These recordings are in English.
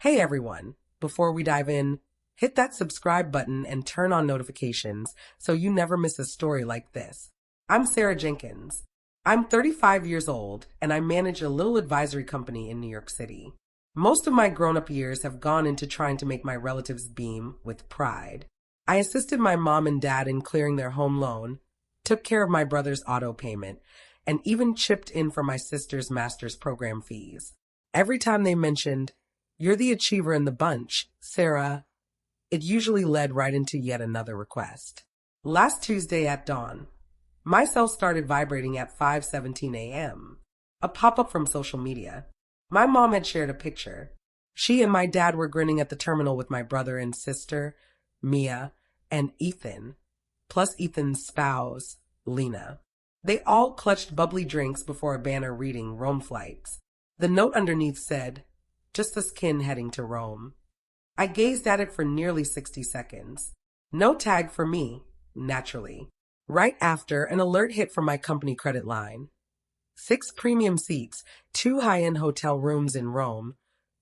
Hey everyone, before we dive in, hit that subscribe button and turn on notifications so you never miss a story like this. I'm Sarah Jenkins. I'm 35 years old and I manage a little advisory company in New York City. Most of my grown-up years have gone into trying to make my relatives beam with pride. I assisted my mom and dad in clearing their home loan, took care of my brother's auto payment, and even chipped in for my sister's master's program fees. Every time they mentioned, "You're the achiever in the bunch, Sarah," it usually led right into yet another request. Last Tuesday at dawn, my cell started vibrating at 5:17 a.m. A pop-up from social media. My mom had shared a picture. She and my dad were grinning at the terminal with my brother and sister, Mia, and Ethan, plus Ethan's spouse, Lena. They all clutched bubbly drinks before a banner reading Rome flights. The note underneath said, "Just us kin heading to Rome." I gazed at it for nearly 60 seconds. No tag for me, naturally. Right after, an alert hit from my company credit line. 6 premium seats, 2 high-end hotel rooms in Rome,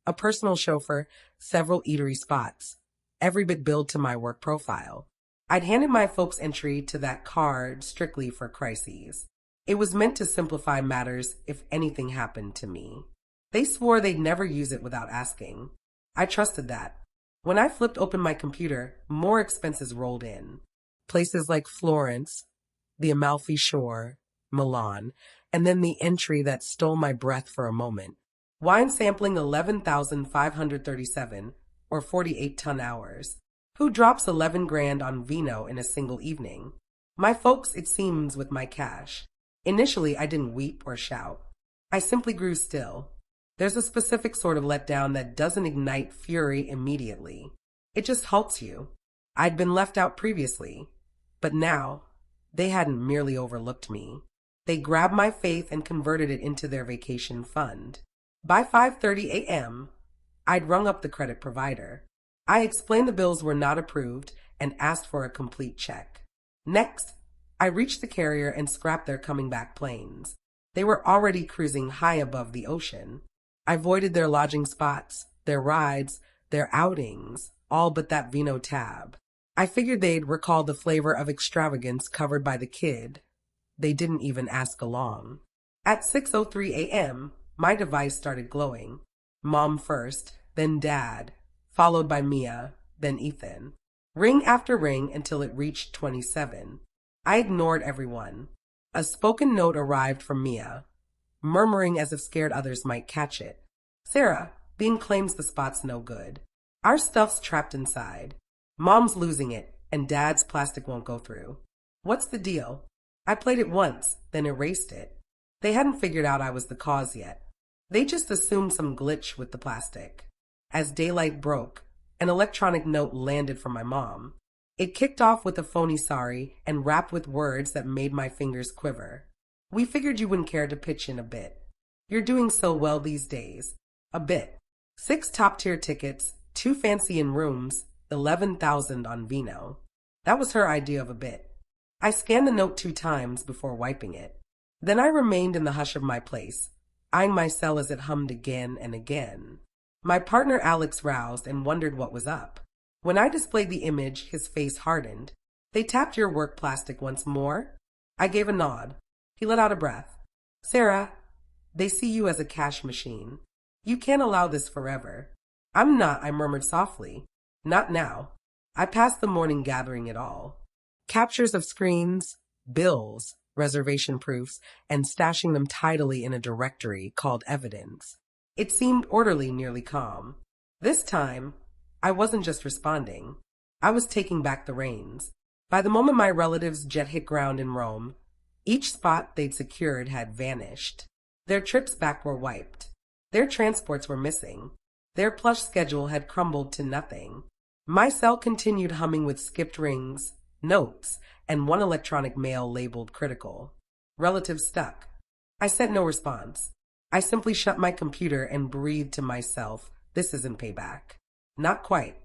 a personal chauffeur, several eatery spots, every bit billed to my work profile. I'd handed my folks entry to that card strictly for crises. It was meant to simplify matters if anything happened to me. They swore they'd never use it without asking. I trusted that. When I flipped open my computer, more expenses rolled in. Places like Florence, the Amalfi Shore, Milan, and then the entry that stole my breath for a moment. Wine sampling 11,537 or 48 ton hours. Who drops 11 grand on vino in a single evening? My folks, it seems, with my cash. Initially, I didn't weep or shout. I simply grew still. There's a specific sort of letdown that doesn't ignite fury immediately. It just halts you. I'd been left out previously, but now they hadn't merely overlooked me. They grabbed my faith and converted it into their vacation fund. By 5:30 a.m., I'd rung up the credit provider. I explained the bills were not approved and asked for a complete check. Next, I reached the carrier and scrapped their coming back planes. They were already cruising high above the ocean. I voided their lodging spots, their rides, their outings, all but that vino tab. I figured they'd recall the flavor of extravagance covered by the kid. They didn't even ask along. At 6:03 a.m., my device started glowing. Mom first, then Dad, followed by Mia, then Ethan. Ring after ring until it reached 27. I ignored everyone. A spoken note arrived from Mia, murmuring as if scared others might catch it. "Sarah, Bean claims the spot's no good. Our stuff's trapped inside. Mom's losing it, and Dad's plastic won't go through. What's the deal?" I played it once, then erased it. They hadn't figured out I was the cause yet. They just assumed some glitch with the plastic. As daylight broke, an electronic note landed from my mom. It kicked off with a phony sorry and wrapped with words that made my fingers quiver. "We figured you wouldn't care to pitch in a bit. You're doing so well these days. A bit. 6 top-tier tickets, 2 fancy-in rooms, 11,000 on vino." That was her idea of a bit. I scanned the note 2 times before wiping it. Then I remained in the hush of my place, eyeing my cell as it hummed again and again. My partner Alex roused and wondered what was up. When I displayed the image, his face hardened. "They tapped your work plastic once more?" I gave a nod. He let out a breath. "Sarah, they see you as a cash machine. You can't allow this forever." "I'm not," I murmured softly. "Not now." I passed the morning gathering it all. Captures of screens, bills, reservation proofs, and stashing them tidily in a directory called evidence. It seemed orderly, nearly calm. This time, I wasn't just responding. I was taking back the reins. By the moment my relatives jet hit ground in Rome, each spot they'd secured had vanished. Their trips back were wiped. Their transports were missing. Their plush schedule had crumbled to nothing. My cell continued humming with skipped rings, notes, and one electronic mail labeled critical. Relatives stuck. I sent no response. I simply shut my computer and breathed to myself, "This isn't payback." Not quite.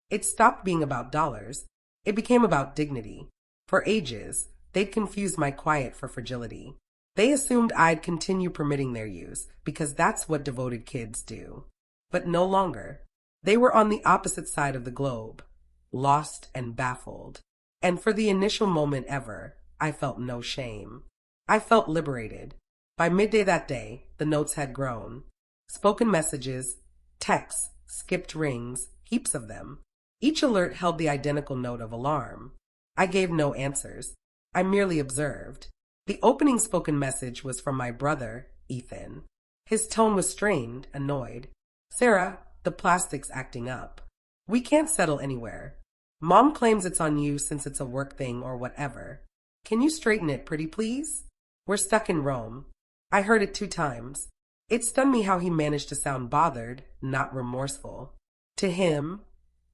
It stopped being about dollars. It became about dignity. For ages, they'd confused my quiet for fragility. They assumed I'd continue permitting their use, because that's what devoted kids do. But no longer. They were on the opposite side of the globe, lost and baffled. And for the initial moment ever, I felt no shame. I felt liberated. By midday that day, the notes had grown. Spoken messages, texts, skipped rings, heaps of them. Each alert held the identical note of alarm. I gave no answers. I merely observed. The opening spoken message was from my brother, Ethan. His tone was strained, annoyed. "Sarah, the plastic's acting up. We can't settle anywhere. Mom claims it's on you since it's a work thing or whatever. Can you straighten it, pretty please? We're stuck in Rome." I heard it 2 times. It stunned me how he managed to sound bothered, not remorseful. To him,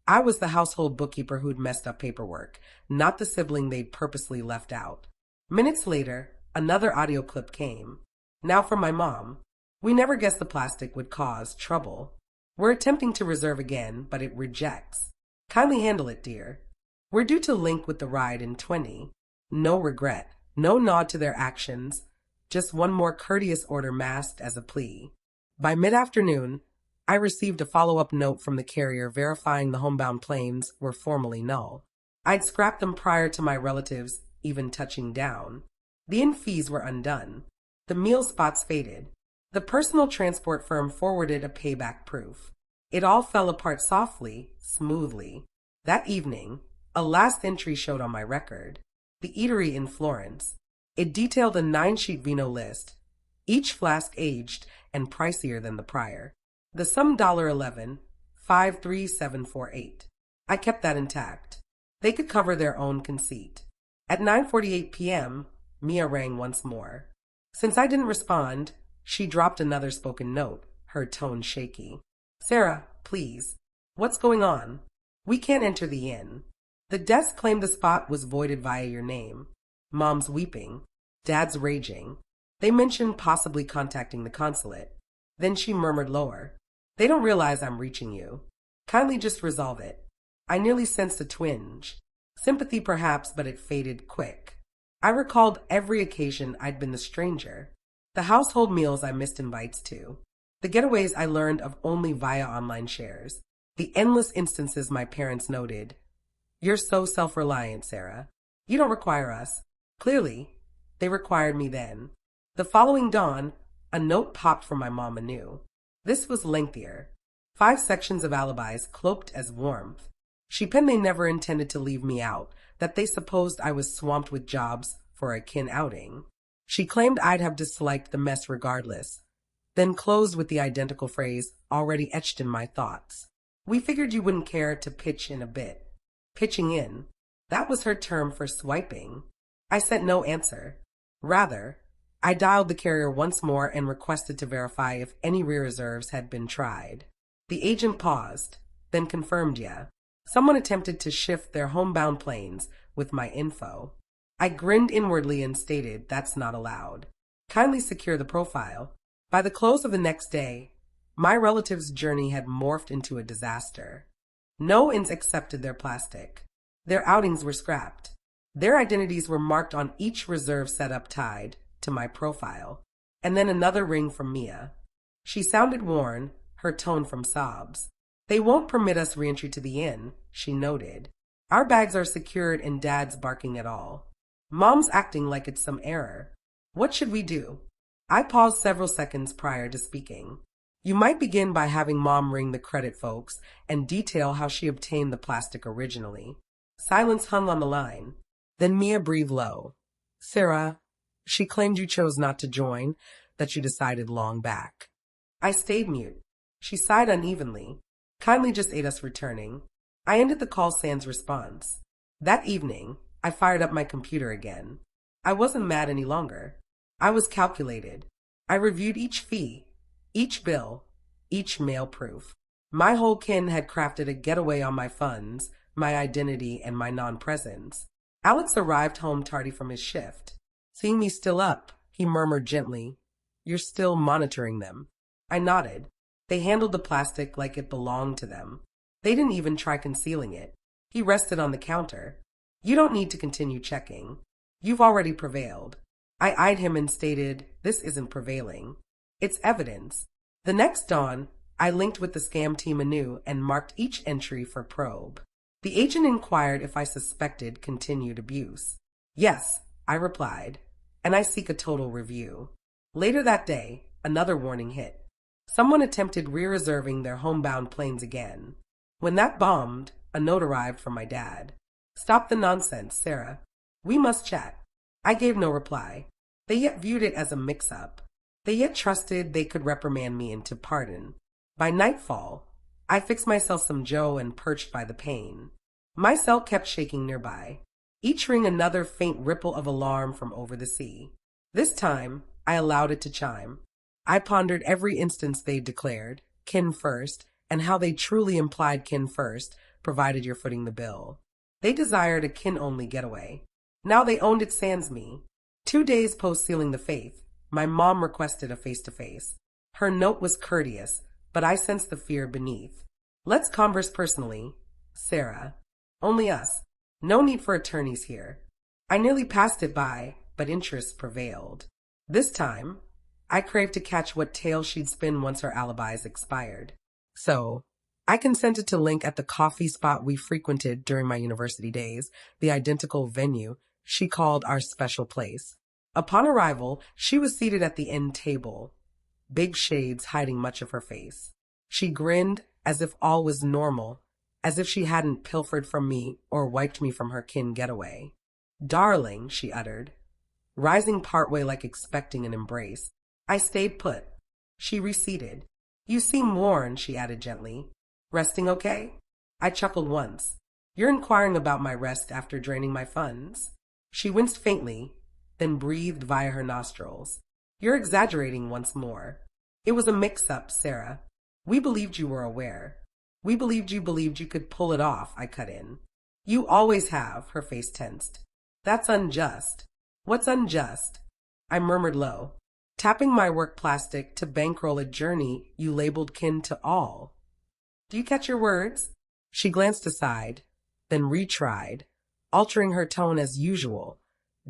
I was the household bookkeeper who'd messed up paperwork, not the sibling they'd purposely left out. Minutes later, another audio clip came. Now from my mom. "We never guessed the plastic would cause trouble. We're attempting to reserve again, but it rejects. Kindly handle it, dear. We're due to link with the ride in 20. No regret, no nod to their actions, just one more courteous order masked as a plea." By mid-afternoon, I received a follow-up note from the carrier verifying the homebound planes were formally null. I'd scrapped them prior to my relatives even touching down. The inn fees were undone. The meal spots faded. The personal transport firm forwarded a payback proof. It all fell apart softly, smoothly. That evening, a last entry showed on my record. The eatery in Florence. It detailed a 9-sheet vino list, each flask aged and pricier than the prior. The sum $11, 53748. I kept that intact. They could cover their own conceit. At 9:48 p.m., Mia rang once more. Since I didn't respond, she dropped another spoken note, her tone shaky. "Sarah, please. What's going on? We can't enter the inn. The desk claimed the spot was voided via your name. Mom's weeping. Dad's raging. They mentioned possibly contacting the consulate." Then she murmured lower. "They don't realize I'm reaching you. Kindly just resolve it." I nearly sensed a twinge. Sympathy perhaps, but it faded quick. I recalled every occasion I'd been the stranger. The household meals I missed invites to. The getaways I learned of only via online shares. The endless instances my parents noted. "You're so self-reliant, Sarah. You don't require us." Clearly, they required me then. The following dawn, a note popped from my mom anew. This was lengthier. 5 sections of alibis cloaked as warmth. She penned they never intended to leave me out, that they supposed I was swamped with jobs for a kin outing. She claimed I'd have disliked the mess regardless, then closed with the identical phrase already etched in my thoughts. "We figured you wouldn't care to pitch in a bit." Pitching in. That was her term for swiping. I sent no answer. Rather, I dialed the carrier once more and requested to verify if any re-reserves had been tried. The agent paused, then confirmed yeah. Someone attempted to shift their homebound planes with my info. I grinned inwardly and stated that's not allowed. Kindly secure the profile. By the close of the next day, my relatives' journey had morphed into a disaster. No inns accepted their plastic. Their outings were scrapped. Their identities were marked on each reserve setup tied to my profile. And then another ring from Mia. She sounded worn, her tone from sobs. "They won't permit us reentry to the inn," she noted. "Our bags are secured and Dad's barking at all. Mom's acting like it's some error. What should we do?" I paused several seconds prior to speaking. "You might begin by having Mom ring the credit folks and detail how she obtained the plastic originally." Silence hung on the line. Then Mia breathed low. "Sarah, she claimed you chose not to join, that you decided long back." I stayed mute. She sighed unevenly. "Kindly just aid us returning." I ended the call sans response. That evening, I fired up my computer again. I wasn't mad any longer. I was calculated. I reviewed each fee, each bill, each mail proof. My whole kin had crafted a getaway on my funds, my identity, and my non-presence. Alex arrived home tardy from his shift. Seeing me still up, he murmured gently, "You're still monitoring them." I nodded. They handled the plastic like it belonged to them. They didn't even try concealing it. He rested on the counter. "You don't need to continue checking. You've already prevailed." I eyed him and stated, "This isn't prevailing. It's evidence." The next dawn, I linked with the scam team anew and marked each entry for probe. The agent inquired if I suspected continued abuse. Yes, I replied, and I seek a total review. Later that day, another warning hit. Someone attempted re-reserving their homebound planes again. When that bombed, a note arrived from my dad. Stop the nonsense, Sarah. We must chat. I gave no reply. They yet viewed it as a mix-up. They yet trusted they could reprimand me into pardon. By nightfall, I fixed myself some joe and perched by the pane. My cell kept shaking nearby, each ring another faint ripple of alarm from over the sea. This time, I allowed it to chime. I pondered every instance they declared, kin first, and how they truly implied kin first, provided you're footing the bill. They desired a kin-only getaway. Now they owned it sans me. 2 days post sealing the faith, my mom requested a face-to-face. Her note was courteous, but I sensed the fear beneath. Let's converse personally, Sarah. Only us. No need for attorneys here. I nearly passed it by, but interest prevailed. This time, I craved to catch what tale she'd spin once her alibis expired. So, I consented to link at the coffee spot we frequented during my university days, the identical venue she called our special place. Upon arrival, she was seated at the end table, big shades hiding much of her face. She grinned as if all was normal, as if she hadn't pilfered from me or wiped me from her kin getaway. Darling, she uttered, rising partway like expecting an embrace. I stayed put. She receded. You seem worn, she added gently. Resting okay? I chuckled once. You're inquiring about my rest after draining my funds? She winced faintly, then breathed via her nostrils. You're exaggerating once more. It was a mix-up, Sarah. We believed you were aware. We believed you could pull it off, I cut in. You always have, her face tensed. That's unjust. What's unjust? I murmured low, tapping my work plastic to bankroll a journey you labeled kin to all. Do you catch your words? She glanced aside, then retried, altering her tone as usual,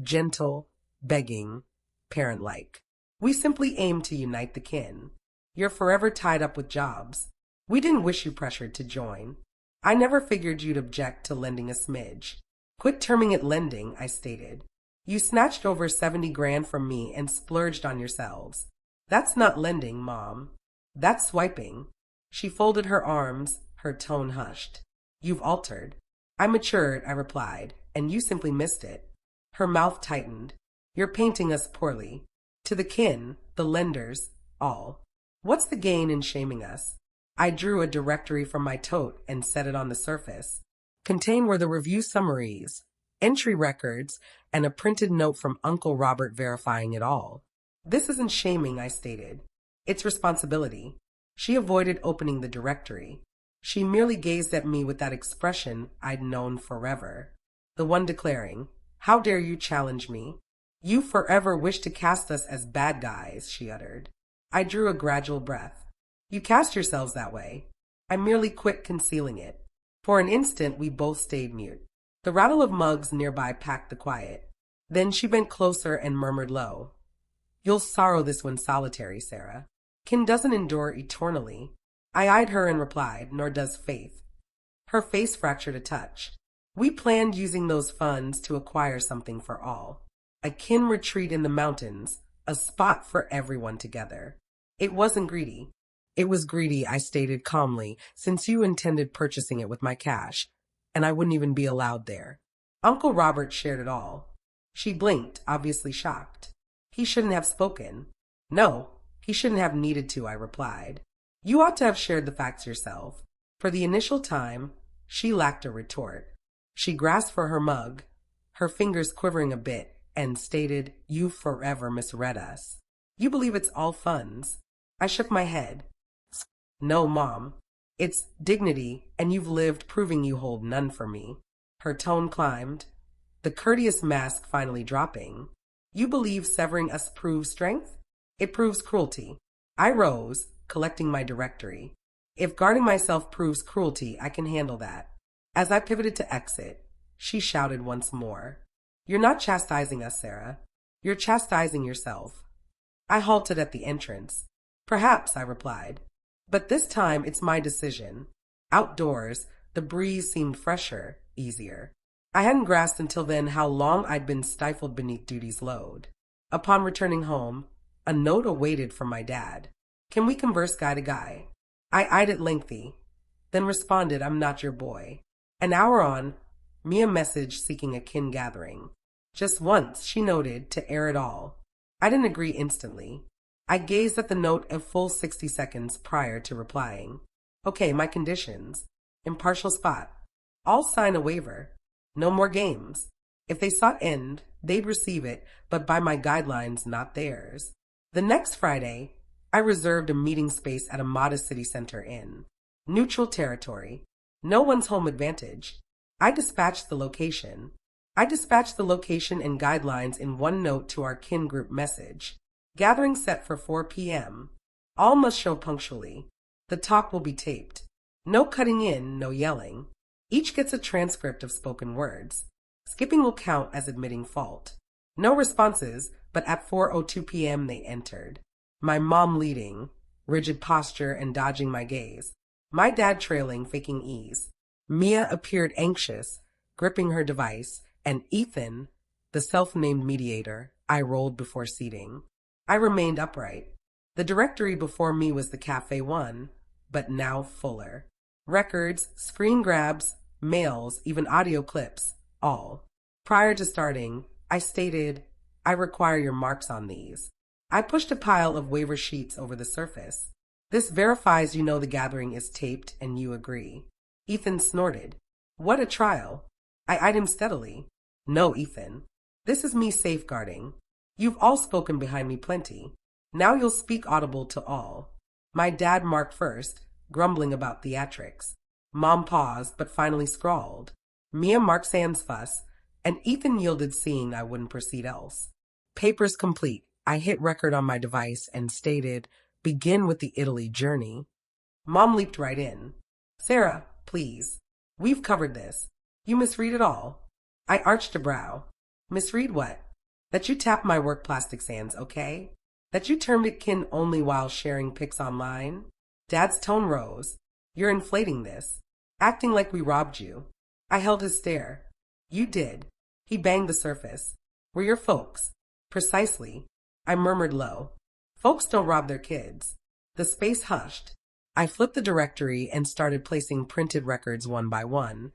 gentle, begging, parent-like. We simply aim to unite the kin. You're forever tied up with jobs. We didn't wish you pressured to join. I never figured you'd object to lending a smidge. Quit terming it lending, I stated. You snatched over 70 grand from me and splurged on yourselves. That's not lending, Mom. That's swiping. She folded her arms, her tone hushed. You've altered. I matured, I replied, and you simply missed it. Her mouth tightened. You're painting us poorly. To the kin, the lenders, all. What's the gain in shaming us? I drew a directory from my tote and set it on the surface. Contained were the review summaries, entry records, and a printed note from Uncle Robert verifying it all. This isn't shaming, I stated. It's responsibility. She avoided opening the directory. She merely gazed at me with that expression I'd known forever. The one declaring, How dare you challenge me? You forever wish to cast us as bad guys, she uttered. I drew a gradual breath. You cast yourselves that way. I merely quit concealing it. For an instant, we both stayed mute. The rattle of mugs nearby packed the quiet. Then she bent closer and murmured low, You'll sorrow this one solitary, Sarah. Kin doesn't endure eternally. I eyed her and replied, Nor does faith. Her face fractured a touch. We planned using those funds to acquire something for all. A kin retreat in the mountains, a spot for everyone together. It wasn't greedy. It was greedy, I stated calmly, since you intended purchasing it with my cash, and I wouldn't even be allowed there. Uncle Robert shared it all. She blinked, obviously shocked. He shouldn't have spoken. No, he shouldn't have needed to, I replied. You ought to have shared the facts yourself. For the initial time, she lacked a retort. She grasped for her mug, her fingers quivering a bit, and stated, You forever misread us. You believe it's all funds. I shook my head. No, Mom. It's dignity, and you've lived proving you hold none for me. Her tone climbed, the courteous mask finally dropping. You believe severing us proves strength? It proves cruelty. I rose, collecting my directory. If guarding myself proves cruelty, I can handle that. As I pivoted to exit, she shouted once more. You're not chastising us, Sarah. You're chastising yourself. I halted at the entrance. Perhaps, I replied. But this time it's my decision. Outdoors, the breeze seemed fresher, easier. I hadn't grasped until then how long I'd been stifled beneath duty's load. Upon returning home, a note awaited from my dad. Can we converse guy to guy? I eyed it lengthy, then responded, I'm not your boy. An hour on, me a message seeking a kin gathering. Just once, she noted, to air it all. I didn't agree instantly. I gazed at the note a full 60 seconds prior to replying. Okay, my conditions. Impartial spot. I'll sign a waiver. No more games. If they sought end, they'd receive it, but by my guidelines, not theirs. The next Friday, I reserved a meeting space at a modest city center inn. Neutral territory. No one's home advantage. I dispatched the location and guidelines in one note to our kin group message. Gathering set for 4 p.m. All must show punctually. The talk will be taped. No cutting in, no yelling. Each gets a transcript of spoken words. Skipping will count as admitting fault. No responses, but at 4:02 p.m. they entered. My mom leading, rigid posture and dodging my gaze. My dad trailing, faking ease. Mia appeared anxious, gripping her device, and Ethan, the self-named mediator, I rolled before seating. I remained upright. The directory before me was the Cafe 1, but now fuller. Records, screen grabs, mails, even audio clips, all. Prior to starting, I stated, I require your marks on these. I pushed a pile of waiver sheets over the surface. This verifies you know the gathering is taped and you agree. Ethan snorted. What a trial. I eyed him steadily. No, Ethan. This is me safeguarding. You've all spoken behind me plenty. Now you'll speak audible to all. My dad marked first, grumbling about theatrics. Mom paused, but finally scrawled. Mia marked sans fuss, and Ethan yielded, seeing I wouldn't proceed else. Papers complete. I hit record on my device and stated, begin with the Italy journey. Mom leaped right in. Sarah, please. We've covered this. You misread it all. I arched a brow. Misread what? That you tapped my work plastic sands, okay? That you termed it kin only while sharing pics online? Dad's tone rose. You're inflating this. Acting like we robbed you. I held his stare. You did. He banged the surface. We're your folks. Precisely. I murmured low. Folks don't rob their kids. The space hushed. I flipped the directory and started placing printed records one by one,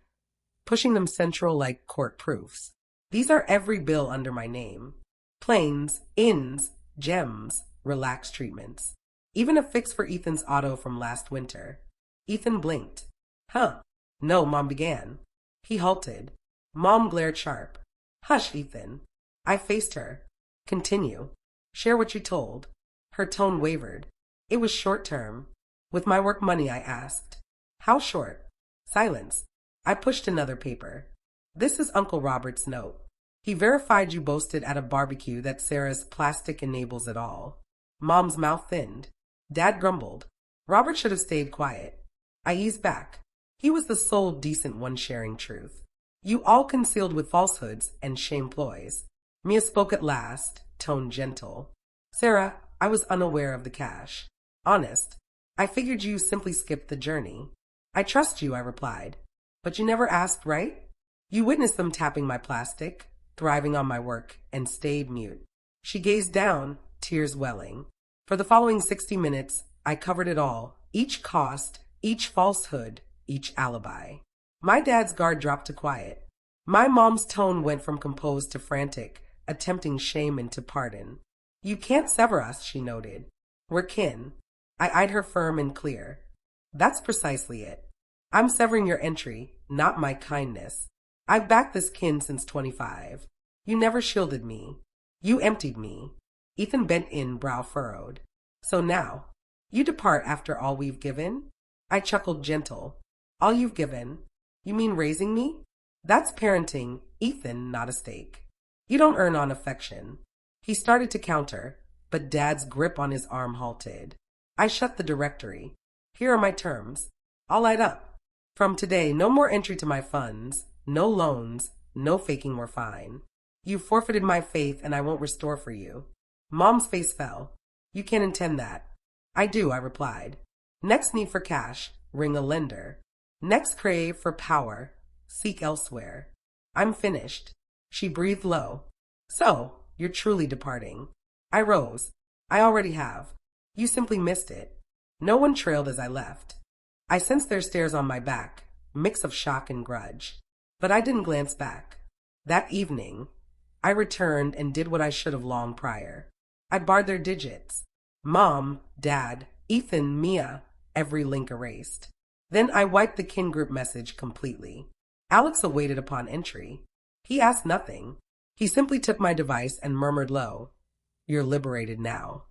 pushing them central like court proofs. These are every bill under my name. Planes, inns, gems, relaxed treatments. Even a fix for Ethan's auto from last winter. Ethan blinked. Huh. No, Mom began. He halted. Mom glared sharp. Hush, Ethan. I faced her. Continue. Share what you told. Her tone wavered. It was short term. With my work money, I asked. How short? Silence. I pushed another paper. This is Uncle Robert's note. He verified you boasted at a barbecue that Sarah's plastic enables it all. Mom's mouth thinned. Dad grumbled. Robert should have stayed quiet. I eased back. He was the sole decent one sharing truth. You all concealed with falsehoods and shame ploys. Mia spoke at last, tone gentle. Sarah, I was unaware of the cash. Honest. I figured you simply skipped the journey. I trust you, I replied. But you never asked, right? You witnessed them tapping my plastic, thriving on my work, and stayed mute. She gazed down, tears welling. For the following 60 minutes, I covered it all, each cost, each falsehood, each alibi. My dad's guard dropped to quiet. My mom's tone went from composed to frantic, attempting shame into pardon. You can't sever us, she noted. We're kin. I eyed her firm and clear. That's precisely it. I'm severing your entry, not my kindness. I've backed this kin since 25. You never shielded me. You emptied me. Ethan bent in, brow furrowed. So now, you depart after all we've given? I chuckled gentle. All you've given? You mean raising me? That's parenting, Ethan, not a stake. You don't earn on affection. He started to counter, but Dad's grip on his arm halted. I shut the directory. Here are my terms. I'll light up. From today, no more entry to my funds, no loans, no faking we're fine. You forfeited my faith and I won't restore for you. Mom's face fell. You can't intend that. I do, I replied. Next need for cash, ring a lender. Next crave for power, seek elsewhere. I'm finished. She breathed low. So, you're truly departing. I rose. I already have. You simply missed it. No one trailed as I left. I sensed their stares on my back, mix of shock and grudge. But I didn't glance back. That evening, I returned and did what I should have long prior. I barred their digits. Mom, Dad, Ethan, Mia, every link erased. Then I wiped the kin group message completely. Alex awaited upon entry. He asked nothing. He simply took my device and murmured low, "You're liberated now."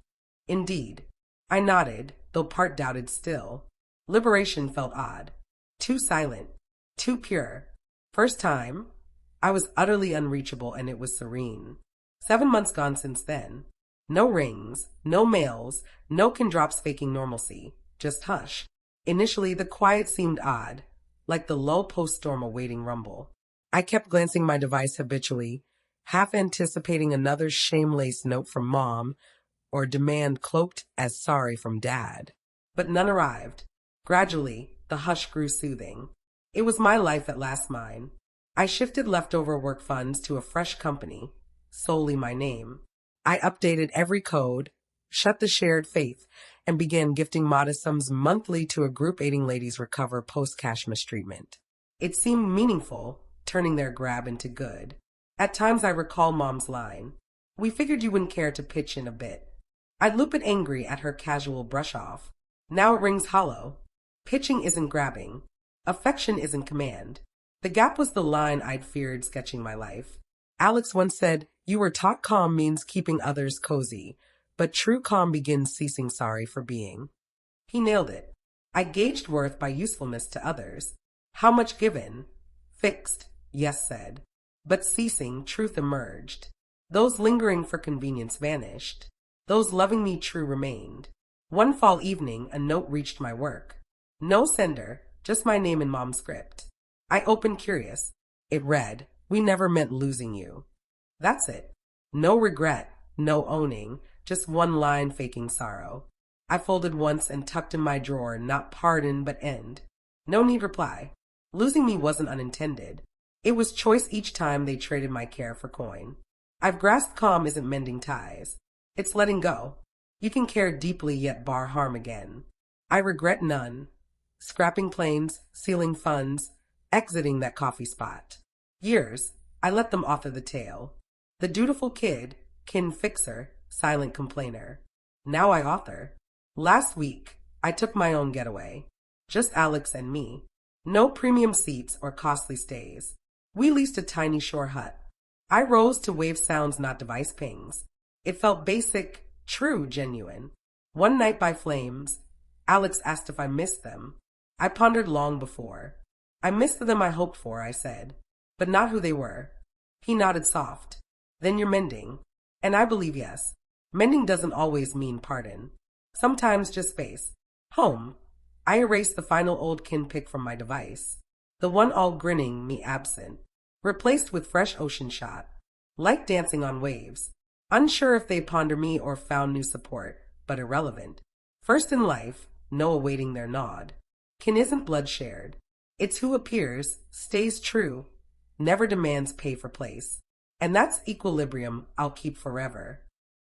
Indeed. I nodded, though part doubted still. Liberation felt odd. Too silent. Too pure. First time, I was utterly unreachable and it was serene. 7 months gone since then. No rings, no mails, no kin drops faking normalcy. Just hush. Initially, the quiet seemed odd, like the low post-storm awaiting rumble. I kept glancing my device habitually, half anticipating another shame-laced note from Mom or demand cloaked as sorry from Dad. But none arrived. Gradually, the hush grew soothing. It was my life at last mine. I shifted leftover work funds to a fresh company, solely my name. I updated every code, shut the shared faith, and began gifting modest sums monthly to a group aiding ladies recover post-cash mistreatment. It seemed meaningful, turning their grab into good. At times I recall Mom's line, "We figured you wouldn't care to pitch in a bit." I'd loop it angry at her casual brush-off. Now it rings hollow. Pitching isn't grabbing. Affection isn't command. The gap was the line I'd feared sketching my life. Alex once said, "You were taught calm means keeping others cozy, but true calm begins ceasing sorry for being." He nailed it. I gauged worth by usefulness to others. How much given? Fixed, yes said. But ceasing, truth emerged. Those lingering for convenience vanished. Those loving me true remained. One fall evening, a note reached my work. No sender, just my name in Mom's script. I opened curious. It read, "We never meant losing you." That's it. No regret, no owning, just one line faking sorrow. I folded once and tucked in my drawer, not pardon but end. No need reply. Losing me wasn't unintended. It was choice each time they traded my care for coin. I've grasped calm isn't mending ties. It's letting go. You can care deeply yet bar harm again. I regret none. Scrapping planes, sealing funds, exiting that coffee spot. Years, I let them author the tale. The dutiful kid, kin fixer, silent complainer. Now I author. Last week, I took my own getaway. Just Alex and me. No premium seats or costly stays. We leased a tiny shore hut. I rose to wave sounds, not device pings. It felt basic, true, genuine. One night by flames, Alex asked if I missed them. I pondered long before. I missed them I hoped for, I said, but not who they were. He nodded soft. Then you're mending. And I believe yes. Mending doesn't always mean pardon. Sometimes just space. Home. I erased the final old kin pic from my device. The one all grinning, me absent. Replaced with fresh ocean shot. Light dancing on waves. Unsure if they ponder me or found new support, but irrelevant. First in life, no awaiting their nod. Kin isn't blood shared. It's who appears, stays true, never demands pay for place. And that's equilibrium I'll keep forever.